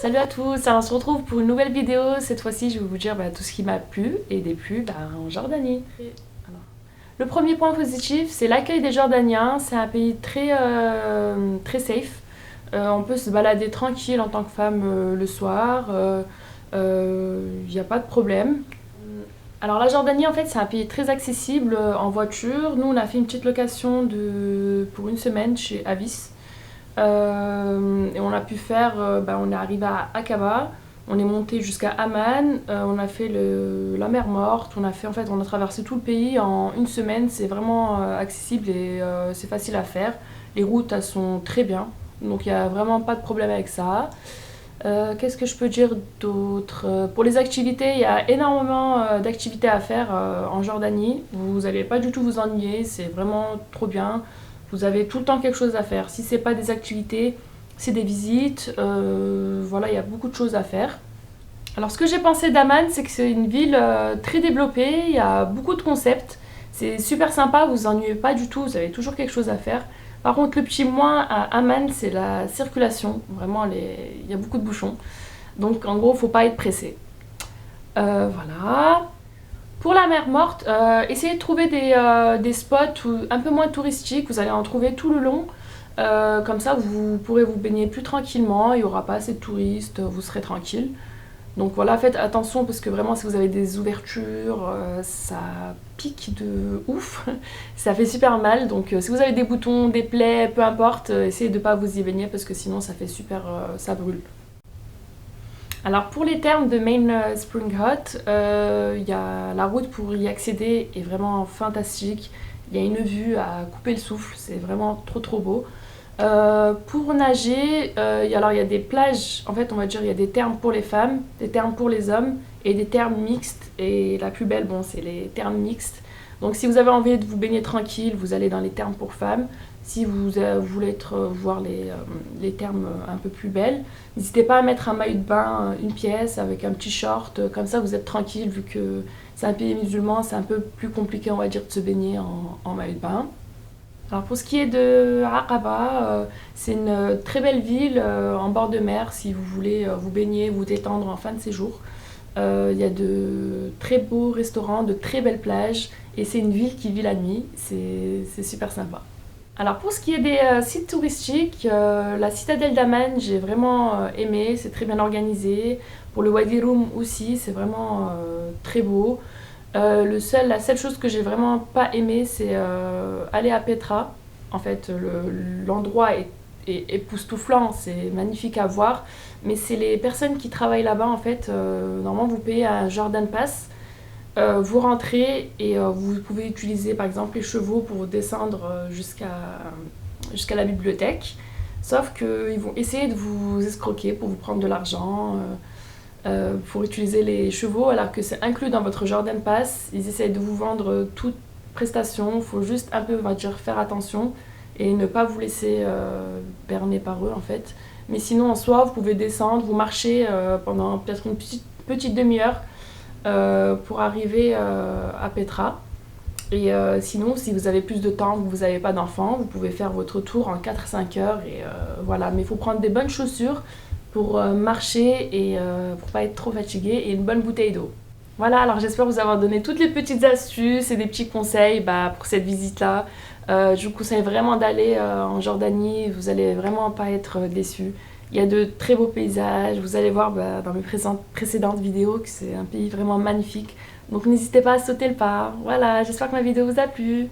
Salut à tous, alors on se retrouve pour une nouvelle vidéo. Cette fois-ci, je vais vous dire tout ce qui m'a plu et déplu en Jordanie. Alors, le premier point positif, c'est l'accueil des Jordaniens. C'est un pays très safe. On peut se balader tranquille en tant que femme le soir. Il n'y a pas de problème. Alors la Jordanie, en fait, c'est un pays très accessible en voiture. Nous, on a fait une petite location pour une semaine chez Avis. Et on a pu faire, on est arrivé à Aqaba, on est monté jusqu'à Amman, on a fait la mer Morte, on a traversé tout le pays en une semaine. C'est vraiment accessible et c'est facile à faire. Les routes, elles sont très bien, donc il n'y a vraiment pas de problème avec ça. Qu'est-ce que je peux dire d'autre? Pour les activités, il y a énormément d'activités à faire en Jordanie. Vous n'allez pas du tout vous ennuyer, c'est vraiment trop bien. Vous avez tout le temps quelque chose à faire. Si c'est pas des activités, c'est des visites. Voilà, il y a beaucoup de choses à faire. Alors ce que j'ai pensé d'Amman, c'est que c'est une ville très développée. Il y a beaucoup de concepts. C'est super sympa, vous vous ennuyez pas du tout. Vous avez toujours quelque chose à faire. Par contre, le petit moins à Amman, c'est la circulation. Vraiment, il y a beaucoup de bouchons. Donc en gros, faut pas être pressé. Voilà. Pour la mer Morte, essayez de trouver des spots un peu moins touristiques. Vous allez en trouver tout le long. Comme ça, vous pourrez vous baigner plus tranquillement. Il n'y aura pas assez de touristes. Vous serez tranquille. Donc voilà, faites attention parce que vraiment, si vous avez des ouvertures, ça pique de ouf. Ça fait super mal. Donc si vous avez des boutons, des plaies, peu importe, essayez de ne pas vous y baigner parce que sinon, ça fait ça brûle. Alors pour les termes de Main Spring Hut, y a la route pour y accéder est vraiment fantastique. Il y a une vue à couper le souffle, c'est vraiment trop beau. Pour nager, il y a des plages, en fait on va dire il y a des termes pour les femmes, des termes pour les hommes et des termes mixtes. Et la plus belle, c'est les termes mixtes. Donc si vous avez envie de vous baigner tranquille, vous allez dans les termes pour femmes. Si vous voulez voir les termes un peu plus belles, n'hésitez pas à mettre un maillot de bain, une pièce avec un petit short, comme ça vous êtes tranquille vu que c'est un pays musulman, c'est un peu plus compliqué on va dire de se baigner en maillot de bain. Alors pour ce qui est de Aqaba, c'est une très belle ville en bord de mer si vous voulez vous baigner, vous détendre en fin de séjour. Il y a de très beaux restaurants, de très belles plages et c'est une ville qui vit la nuit, c'est super sympa. Alors pour ce qui est des sites touristiques, la citadelle d'Amman, j'ai vraiment aimé, c'est très bien organisé. Pour le Wadi Rum aussi, c'est vraiment très beau. La seule chose que j'ai vraiment pas aimé, c'est aller à Petra. En fait, l'endroit est époustouflant, c'est magnifique à voir. Mais c'est les personnes qui travaillent là-bas, en fait, normalement vous payez un Jordan Pass. Vous rentrez et vous pouvez utiliser par exemple les chevaux pour descendre jusqu'à la bibliothèque. Sauf qu'ils vont essayer de vous escroquer pour vous prendre de l'argent pour utiliser les chevaux alors que c'est inclus dans votre Jordan Pass. Ils essayent de vous vendre toute prestation. Il faut juste un peu, on va dire, faire attention et ne pas vous laisser berner par eux en fait. Mais sinon en soi, vous pouvez descendre, vous marchez pendant peut-être une petite demi-heure pour arriver à Petra. Et sinon, si vous avez plus de temps, vous n'avez pas d'enfant, vous pouvez faire votre tour en 4-5 heures. Et voilà, mais il faut prendre des bonnes chaussures pour marcher et pour pas être trop fatigué et une bonne bouteille d'eau. Voilà, alors j'espère vous avoir donné toutes les petites astuces et des petits conseils pour cette visite-là. Je vous conseille vraiment d'aller en Jordanie, vous allez vraiment pas être déçus. Il y a de très beaux paysages, vous allez voir dans mes précédentes vidéos que c'est un pays vraiment magnifique. Donc n'hésitez pas à sauter le pas. Voilà, j'espère que ma vidéo vous a plu.